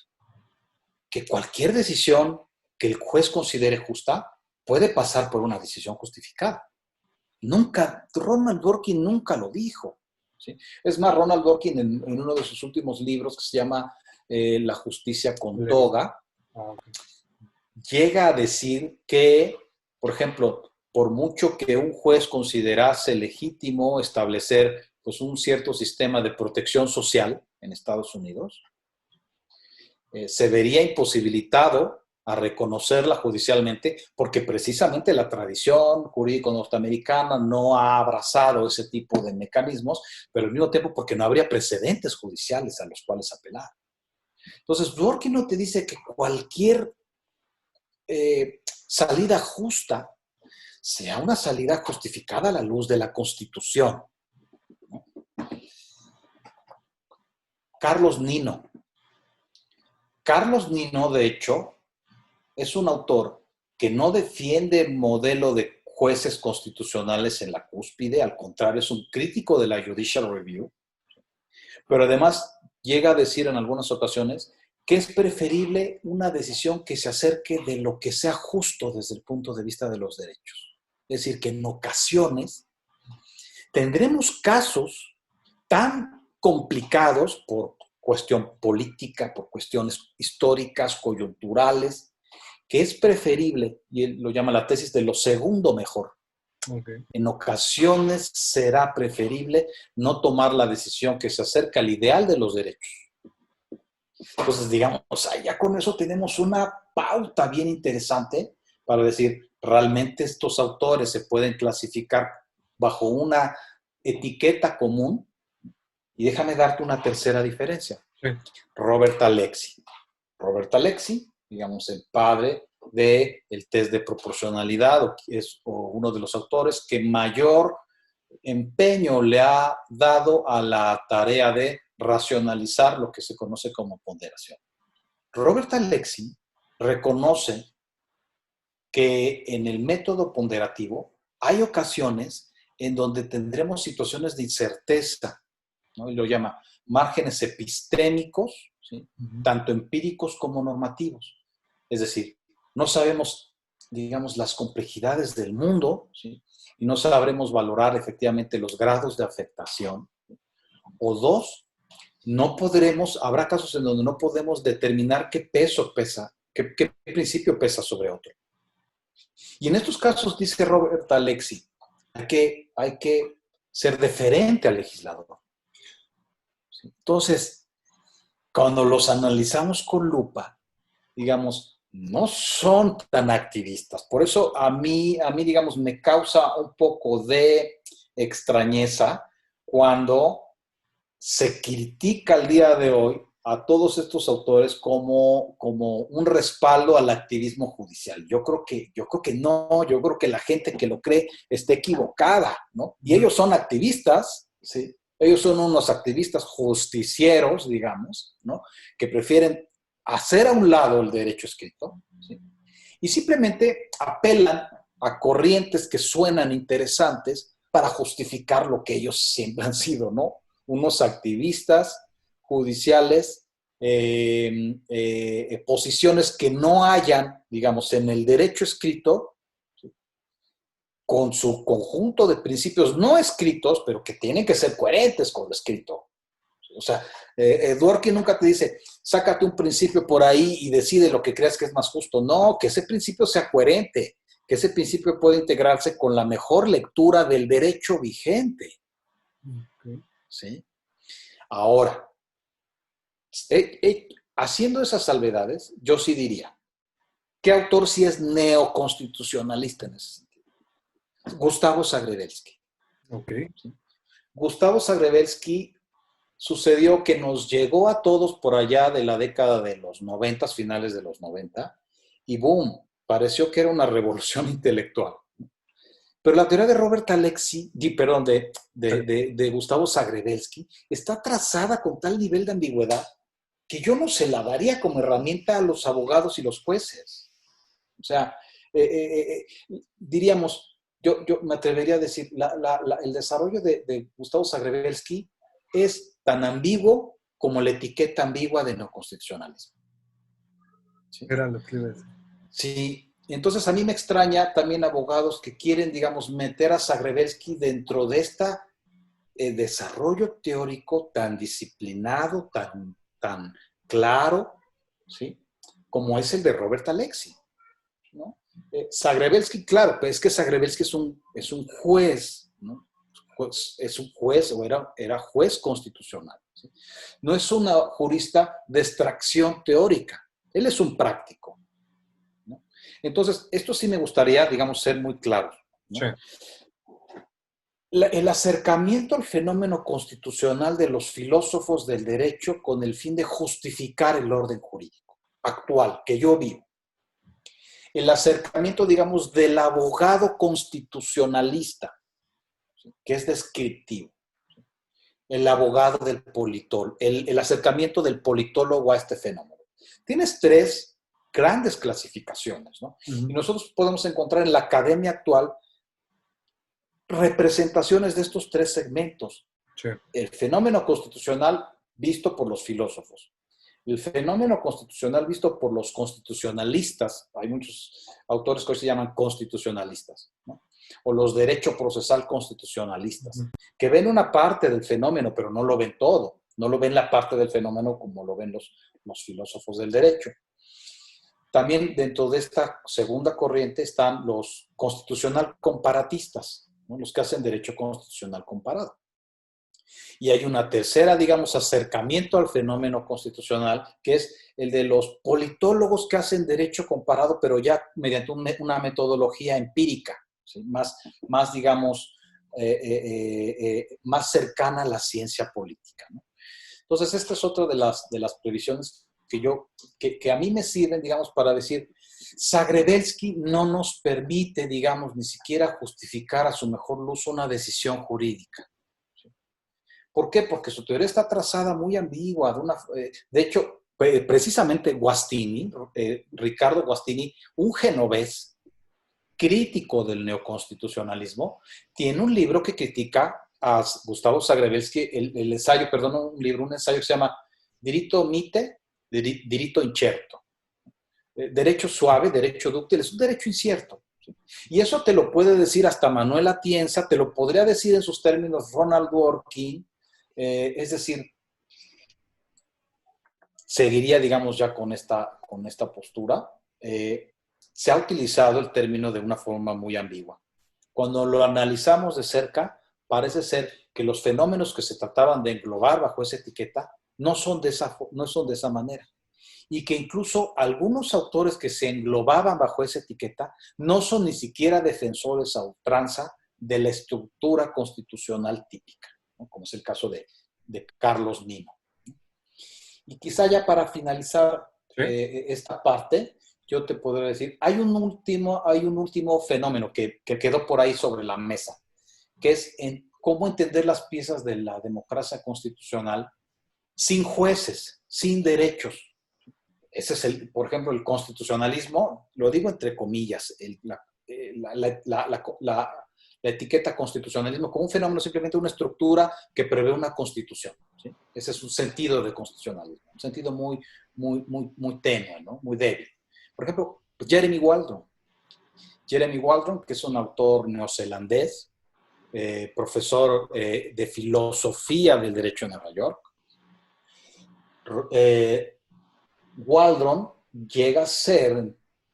[SPEAKER 2] que cualquier decisión que el juez considere justa puede pasar por una decisión justificada. Nunca, Ronald Dworkin nunca lo dijo, ¿sí? Es más, Ronald Dworkin en uno de sus últimos libros que se llama La justicia con toga, llega a decir que, por ejemplo, por mucho que un juez considerase legítimo establecer pues, un cierto sistema de protección social en Estados Unidos, se vería imposibilitado a reconocerla judicialmente porque precisamente la tradición jurídica norteamericana no ha abrazado ese tipo de mecanismos, pero al mismo tiempo porque no habría precedentes judiciales a los cuales apelar. Entonces, Dworkin no te dice que cualquier salida justa sea una salida justificada a la luz de la Constitución, ¿no? Carlos Nino, de hecho, es un autor que no defiende modelo de jueces constitucionales en la cúspide, al contrario, es un crítico de la Judicial Review, pero además llega a decir en algunas ocasiones que es preferible una decisión que se acerque de lo que sea justo desde el punto de vista de los derechos. Es decir, que en ocasiones tendremos casos tan complicados por cuestión política, por cuestiones históricas, coyunturales, que es preferible, y él lo llama la tesis de lo segundo mejor.
[SPEAKER 1] Okay.
[SPEAKER 2] En ocasiones será preferible no tomar la decisión que se acerca al ideal de los derechos. Entonces, digamos, ya con eso tenemos una pauta bien interesante para decir, realmente estos autores se pueden clasificar bajo una etiqueta común. Y déjame darte una tercera diferencia.
[SPEAKER 1] Sí.
[SPEAKER 2] Robert Alexy. Robert Alexy, digamos, el padre del test de proporcionalidad, o uno de los autores que mayor empeño le ha dado a la tarea de racionalizar lo que se conoce como ponderación. Robert Alexy reconoce que en el método ponderativo hay ocasiones en donde tendremos situaciones de incerteza, ¿no? Y lo llama márgenes epistémicos, ¿sí? Tanto empíricos como normativos. Es decir, no sabemos, digamos, las complejidades del mundo, ¿sí? Y no sabremos valorar efectivamente los grados de afectación. O dos, no podremos, habrá casos en donde no podemos determinar qué peso pesa, qué principio pesa sobre otro. Y en estos casos, dice Robert Alexy, hay que ser deferente al legislador. Entonces, cuando los analizamos con lupa, digamos, no son tan activistas. Por eso a mí, digamos, me causa un poco de extrañeza cuando se critica al día de hoy a todos estos autores como un respaldo al activismo judicial. Yo creo que no, yo creo que la gente que lo cree está equivocada, ¿no? Y ellos son activistas, ¿sí? Ellos son unos activistas justicieros, digamos, ¿no? Que prefieren hacer a un lado el derecho escrito, ¿sí? Y simplemente apelan a corrientes que suenan interesantes para justificar lo que ellos siempre han sido, ¿no? Unos activistas judiciales, posiciones que no hayan, digamos, en el derecho escrito, ¿sí? Con su conjunto de principios no escritos, pero que tienen que ser coherentes con lo escrito. O sea, Dworkin nunca te dice, sácate un principio por ahí y decide lo que creas que es más justo. No, que ese principio sea coherente, que ese principio pueda integrarse con la mejor lectura del derecho vigente.
[SPEAKER 1] Okay.
[SPEAKER 2] ¿Sí? Ahora, haciendo esas salvedades, yo sí diría, ¿qué autor sí es neoconstitucionalista en ese sentido? Gustavo Zagrebelsky.
[SPEAKER 1] Okay.
[SPEAKER 2] ¿Sí? Gustavo Zagrebelsky sucedió que nos llegó a todos por allá de la década de los 90, finales de los 90, y boom, pareció que era una revolución intelectual. Pero la teoría de Robert Alexy, de Gustavo Zagrebelsky, está trazada con tal nivel de ambigüedad que yo no se la daría como herramienta a los abogados y los jueces. O sea, diríamos, yo me atrevería a decir, el desarrollo de Gustavo Zagrebelsky es tan ambiguo como la etiqueta ambigua de no constitucionalismo. ¿Sí?
[SPEAKER 1] Era lo que iba a decir.
[SPEAKER 2] Sí, entonces a mí me extraña también abogados que quieren, digamos, meter a Zagrebelsky dentro de este desarrollo teórico tan disciplinado, tan claro, ¿sí? Como es el de Robert Alexy, ¿no? Zagrebelsky, claro, pues es que Zagrebelsky es un juez, ¿no? Es un juez o era juez constitucional, ¿sí? No es una jurista de extracción teórica, él es un práctico, ¿no? Entonces, esto sí me gustaría, digamos, ser muy claro, ¿no?
[SPEAKER 1] Sí.
[SPEAKER 2] El acercamiento al fenómeno constitucional de los filósofos del derecho con el fin de justificar el orden jurídico actual que yo vivo. El acercamiento, digamos, del abogado constitucionalista, que es descriptivo. El abogado del politólogo, el acercamiento del politólogo a este fenómeno. Tienes tres grandes clasificaciones, ¿no?
[SPEAKER 1] Uh-huh.
[SPEAKER 2] Y nosotros podemos encontrar en la academia actual representaciones de estos tres segmentos.
[SPEAKER 1] Sí.
[SPEAKER 2] El fenómeno constitucional visto por los filósofos, el fenómeno constitucional visto por los constitucionalistas, hay muchos autores que hoy se llaman constitucionalistas, ¿no? O los derecho procesal constitucionalistas,
[SPEAKER 1] Uh-huh.
[SPEAKER 2] que ven una parte del fenómeno, pero no lo ven todo, no lo ven la parte del fenómeno como lo ven los filósofos del derecho. También dentro de esta segunda corriente están los constitucional comparatistas, ¿no? Los que hacen derecho constitucional comparado. Y hay una tercera, digamos, acercamiento al fenómeno constitucional, que es el de los politólogos que hacen derecho comparado, pero ya mediante una metodología empírica, ¿sí? Más digamos, más cercana a la ciencia política, ¿no? Entonces, esta es otra de las previsiones que a mí me sirven, digamos, para decir, Zagrebelsky no nos permite, digamos, ni siquiera justificar a su mejor luz una decisión jurídica. ¿Por qué? Porque su teoría está trazada muy ambigua. De hecho, precisamente Guastini, Ricardo Guastini, un genovés crítico del neoconstitucionalismo, tiene un libro que critica a Gustavo Zagrebelsky, un ensayo que se llama Diritto Mite, Diritto Incerto. Derecho suave, derecho dúctil, es un derecho incierto. ¿Sí? Y eso te lo puede decir hasta Manuel Atienza, te lo podría decir en sus términos Ronald Dworkin, es decir, seguiría, digamos, ya con esta postura. Se ha utilizado el término de una forma muy ambigua. Cuando lo analizamos de cerca, parece ser que los fenómenos que se trataban de englobar bajo esa etiqueta no son de esa manera. Y que incluso algunos autores que se englobaban bajo esa etiqueta no son ni siquiera defensores a ultranza de la estructura constitucional típica, ¿no? Como es el caso de Carlos Nino. Y quizá ya para finalizar esta parte, yo te podría decir, hay un último fenómeno que quedó por ahí sobre la mesa, que es cómo entender las piezas de la democracia constitucional sin jueces, sin derechos. Ese es, por ejemplo, el constitucionalismo, lo digo entre comillas, la etiqueta constitucionalismo como un fenómeno, simplemente una estructura que prevé una constitución, ¿sí? Ese es un sentido de constitucionalismo, un sentido muy, muy, muy, muy tenue, ¿no? Muy débil. Por ejemplo, Jeremy Waldron, que es un autor neozelandés, profesor de filosofía del derecho en Nueva York. Waldron llega a ser,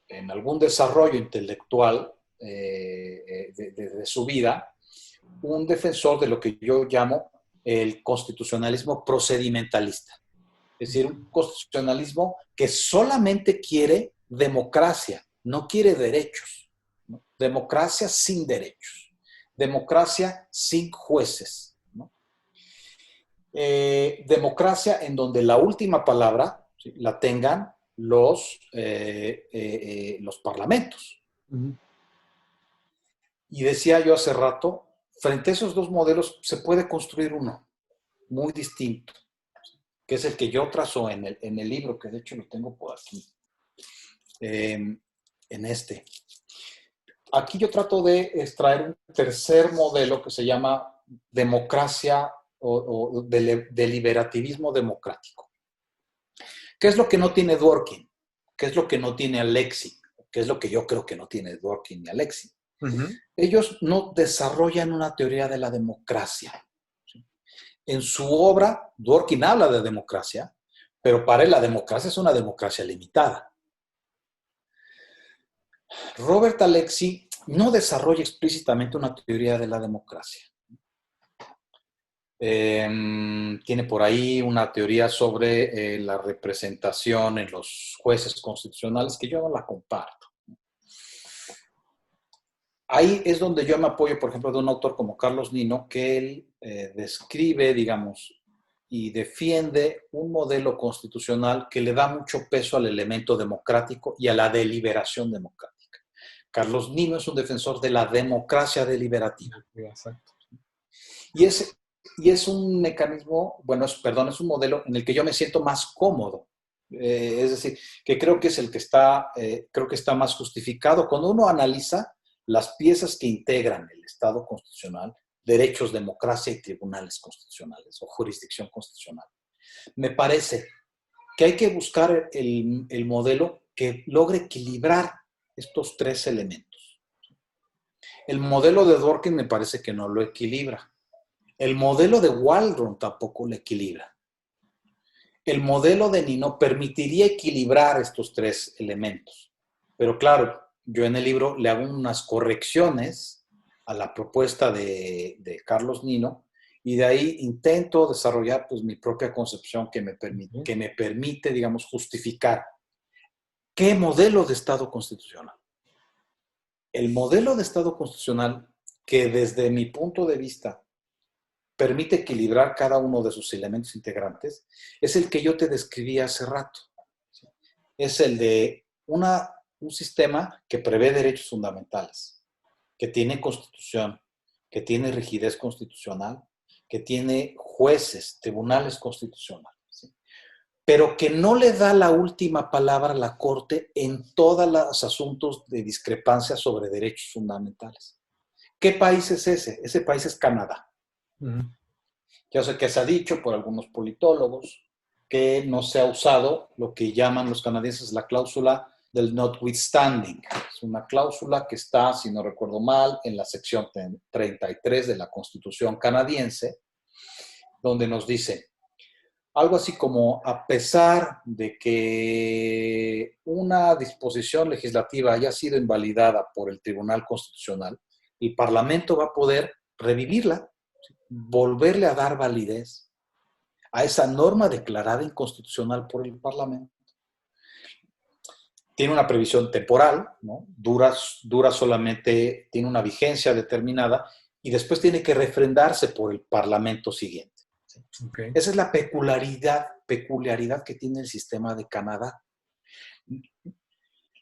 [SPEAKER 2] en algún desarrollo intelectual de su vida, un defensor de lo que yo llamo el constitucionalismo procedimentalista. Es decir, un constitucionalismo que solamente quiere democracia, no quiere derechos, ¿no? Democracia sin derechos, democracia sin jueces, ¿no? Democracia en donde la última palabra, ¿sí?, la tengan los parlamentos. Uh-huh. Y decía yo hace rato, frente a esos dos modelos se puede construir uno muy distinto, que es el que yo trazo en el libro, que de hecho lo tengo por aquí, en este. Aquí yo trato de extraer un tercer modelo que se llama democracia o deliberativismo democrático. ¿Qué es lo que no tiene Dworkin? ¿Qué es lo que no tiene Alexis? ¿Qué es lo que yo creo que no tiene Dworkin ni Alexis? Uh-huh. Ellos no desarrollan una teoría de la democracia. En su obra, Dworkin habla de democracia, pero para él la democracia es una democracia limitada. Robert Alexis no desarrolla explícitamente una teoría de la democracia. Tiene por ahí una teoría sobre la representación en los jueces constitucionales que yo no la comparto. Ahí es donde yo me apoyo, por ejemplo, de un autor como Carlos Nino, que él describe, digamos, y defiende un modelo constitucional que le da mucho peso al elemento democrático y a la deliberación democrática. Carlos Nino es un defensor de la democracia deliberativa. Exacto. Y es un mecanismo, es un modelo en el que yo me siento más cómodo. Es decir, que creo que es el que está más justificado. Cuando uno analiza las piezas que integran el Estado constitucional, derechos, democracia y tribunales constitucionales o jurisdicción constitucional, me parece que hay que buscar el modelo que logre equilibrar estos tres elementos. El modelo de Dworkin me parece que no lo equilibra. El modelo de Waldron tampoco lo equilibra. el modelo de Nino permitiría equilibrar estos tres elementos. Pero claro, yo en el libro le hago unas correcciones a la propuesta de Carlos Nino y de ahí intento desarrollar pues mi propia concepción que me permite, digamos, justificar qué modelo de Estado constitucional. El modelo de Estado constitucional que desde mi punto de vista permite equilibrar cada uno de sus elementos integrantes es el que yo te describí hace rato. Es el de un sistema que prevé derechos fundamentales, que tiene constitución, que tiene rigidez constitucional, que tiene jueces, tribunales constitucionales, ¿sí? Pero que no le da la última palabra a la Corte en todos los asuntos de discrepancia sobre derechos fundamentales. ¿Qué país es ese? Ese país es Canadá. Ya sé que se ha dicho por algunos politólogos que no se ha usado lo que llaman los canadienses la cláusula del notwithstanding. Es una cláusula que está, si no recuerdo mal, en la sección 33 de la Constitución canadiense, donde nos dice algo así como: a pesar de que una disposición legislativa haya sido invalidada por el Tribunal Constitucional, el Parlamento va a poder revivirla, volverle a dar validez a esa norma declarada inconstitucional por el Parlamento. Tiene una previsión temporal, ¿no? Dura solamente, tiene una vigencia determinada y después tiene que refrendarse por el Parlamento siguiente. ¿Sí? Okay. Esa es la peculiaridad que tiene el sistema de Canadá.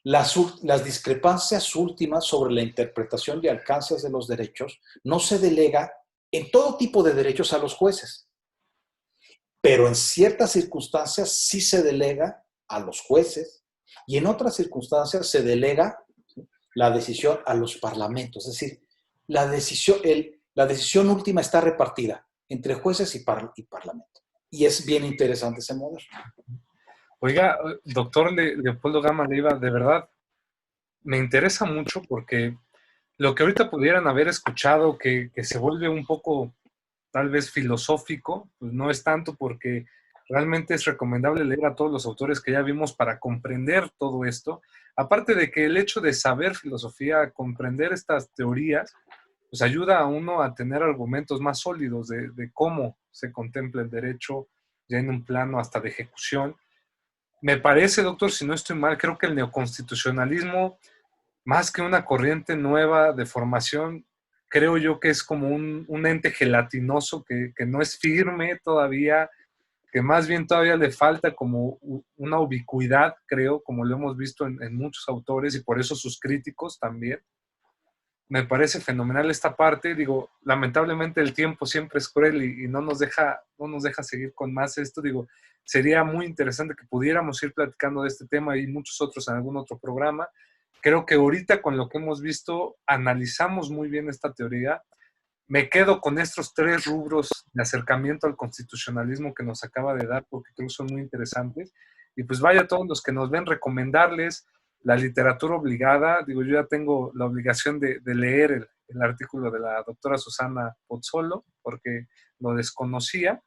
[SPEAKER 2] Las discrepancias últimas sobre la interpretación y alcances de los derechos no se delega en todo tipo de derechos a los jueces, pero en ciertas circunstancias sí se delega a los jueces y en otras circunstancias se delega la decisión a los parlamentos. Es decir, la decisión última está repartida entre jueces y parlamento. Y es bien interesante ese modelo.
[SPEAKER 1] Oiga, doctor Leopoldo Gama Leiva, de verdad, me interesa mucho porque lo que ahorita pudieran haber escuchado que se vuelve un poco tal vez filosófico, pues no es tanto, porque realmente es recomendable leer a todos los autores que ya vimos para comprender todo esto. Aparte de que el hecho de saber filosofía, comprender estas teorías, pues ayuda a uno a tener argumentos más sólidos de cómo se contempla el derecho ya en un plano hasta de ejecución. Me parece, doctor, si no estoy mal, creo que el neoconstitucionalismo, más que una corriente nueva de formación, creo yo que es como un ente gelatinoso que no es firme todavía, que más bien todavía le falta como una ubicuidad, creo, como lo hemos visto en muchos autores y por eso sus críticos también. Me parece fenomenal esta parte. Digo, lamentablemente el tiempo siempre es cruel y no nos deja seguir con más esto. Digo, sería muy interesante que pudiéramos ir platicando de este tema y muchos otros en algún otro programa. Creo que ahorita con lo que hemos visto analizamos muy bien esta teoría. Me quedo con estos 3 rubros de acercamiento al constitucionalismo que nos acaba de dar, porque creo que son muy interesantes. Y pues vaya, a todos los que nos ven, recomendarles la literatura obligada. Digo, yo ya tengo la obligación de leer el artículo de la doctora Susana Pozzolo, porque lo desconocía,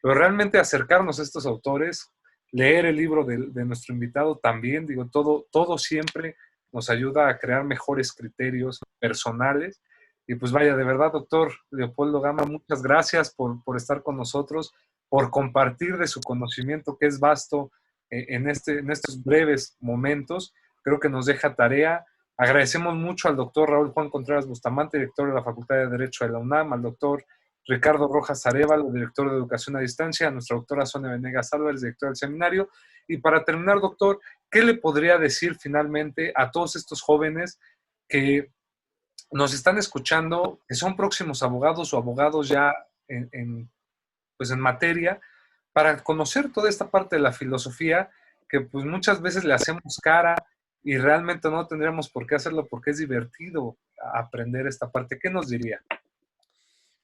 [SPEAKER 1] pero realmente acercarnos a estos autores, leer el libro de nuestro invitado también, digo, todo siempre nos ayuda a crear mejores criterios personales. Y pues vaya, de verdad, doctor Leopoldo Gama, muchas gracias por estar con nosotros, por compartir de su conocimiento que es vasto en estos breves momentos. Creo que nos deja tarea. Agradecemos mucho al doctor Raúl Juan Contreras Bustamante, director de la Facultad de Derecho de la UNAM, al doctor Ricardo Rojas Arévalo, director de Educación a Distancia, a nuestra doctora Sonia Venegas Álvarez, directora del seminario. Y para terminar, doctor, ¿qué le podría decir finalmente a todos estos jóvenes que nos están escuchando, que son próximos abogados o abogados ya pues en materia, para conocer toda esta parte de la filosofía que pues muchas veces le hacemos cara y realmente no tendríamos por qué hacerlo porque es divertido aprender esta parte? ¿Qué nos diría?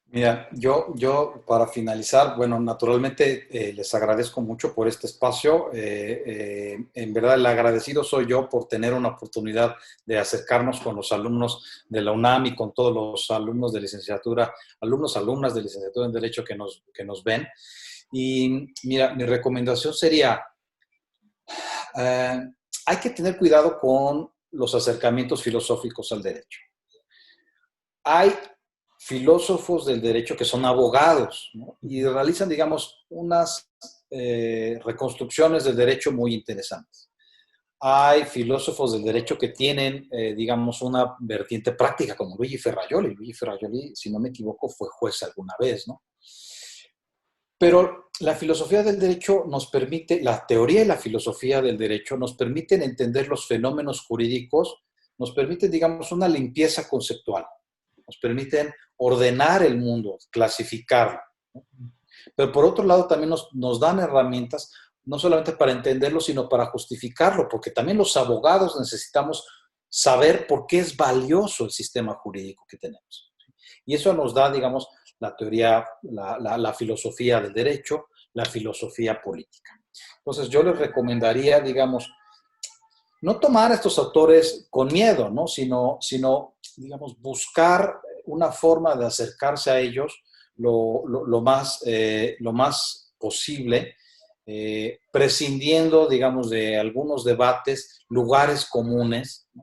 [SPEAKER 2] Mira, yo para finalizar, bueno, naturalmente les agradezco mucho por este espacio. En verdad, el agradecido soy yo por tener una oportunidad de acercarnos con los alumnos de la UNAM y con todos los alumnos de licenciatura, alumnas de licenciatura en Derecho que nos ven. Y mira, mi recomendación sería, hay que tener cuidado con los acercamientos filosóficos al derecho. Hay filósofos del derecho que son abogados, ¿no? Y realizan, digamos, unas reconstrucciones del derecho muy interesantes. Hay filósofos del derecho que tienen, digamos, una vertiente práctica, como Luigi Ferrajoli. Luigi Ferrajoli, si no me equivoco, fue juez alguna vez, ¿no? Pero la filosofía del derecho nos permite, la teoría y la filosofía del derecho nos permiten entender los fenómenos jurídicos, nos permiten, digamos, una limpieza conceptual, nos permiten ordenar el mundo, clasificarlo, ¿no? Pero por otro lado también nos dan herramientas, no solamente para entenderlo, sino para justificarlo, porque también los abogados necesitamos saber por qué es valioso el sistema jurídico que tenemos. Y eso nos da, digamos, la teoría, la filosofía del derecho, la filosofía política. Entonces yo les recomendaría, digamos, no tomar a estos autores con miedo, ¿no? Sino, digamos, buscar una forma de acercarse a ellos lo más posible, prescindiendo, digamos, de algunos debates, lugares comunes, ¿no?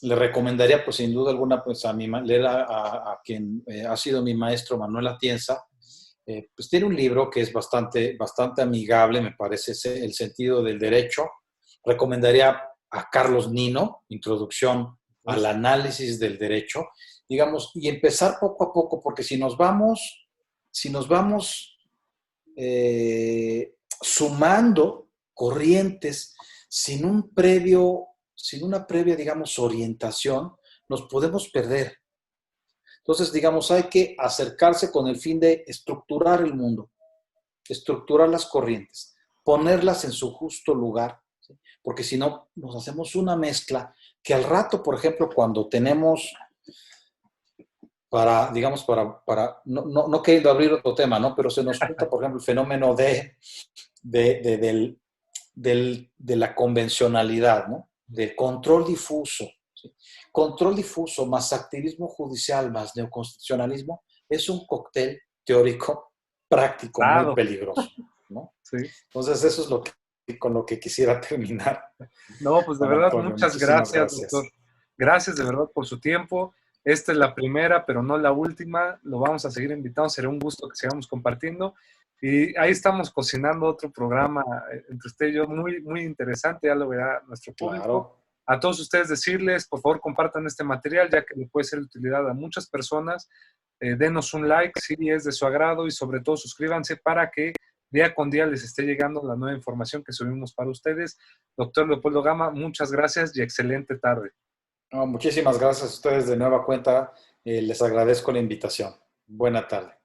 [SPEAKER 2] Le recomendaría, pues sin duda alguna, pues leer a quien ha sido mi maestro, Manuel Atienza. Pues tiene un libro que es bastante amigable, me parece, El sentido del derecho. Recomendaría a Carlos Nino, Introducción al análisis del derecho, digamos, y empezar poco a poco, porque si nos vamos sumando corrientes sin una previa, digamos, orientación, nos podemos perder. Entonces, digamos, hay que acercarse con el fin de estructurar el mundo, estructurar las corrientes, ponerlas en su justo lugar, ¿sí? Porque si no, nos hacemos una mezcla que al rato, por ejemplo, cuando tenemos no queriendo abrir otro tema, ¿no? Pero se nos junta, por ejemplo, el fenómeno de la convencionalidad, ¿no? Del control difuso, ¿sí? Control difuso más activismo judicial más neoconstitucionalismo es un cóctel teórico práctico muy
[SPEAKER 1] Claro.
[SPEAKER 2] peligroso, ¿no?
[SPEAKER 1] Sí.
[SPEAKER 2] Entonces eso es con lo que quisiera terminar.
[SPEAKER 1] No, pues de
[SPEAKER 2] Juan
[SPEAKER 1] verdad,
[SPEAKER 2] Antonio,
[SPEAKER 1] muchas
[SPEAKER 2] muchísimas
[SPEAKER 1] gracias, doctor.
[SPEAKER 2] gracias.
[SPEAKER 1] Gracias de verdad por su tiempo. Esta es la primera, pero no la última. Lo vamos a seguir invitando. Será un gusto que sigamos compartiendo. Y ahí estamos cocinando otro programa entre usted y yo, muy, muy interesante. Ya lo verá nuestro público.
[SPEAKER 2] Claro.
[SPEAKER 1] A todos ustedes decirles, por favor, compartan este material, ya que le puede ser de utilidad a muchas personas. Denos un like si es de su agrado y sobre todo suscríbanse para que día con día les esté llegando la nueva información que subimos para ustedes. Doctor Leopoldo Gama, muchas gracias y excelente tarde.
[SPEAKER 2] No, muchísimas gracias a ustedes de nueva cuenta. Les agradezco la invitación. Buena tarde.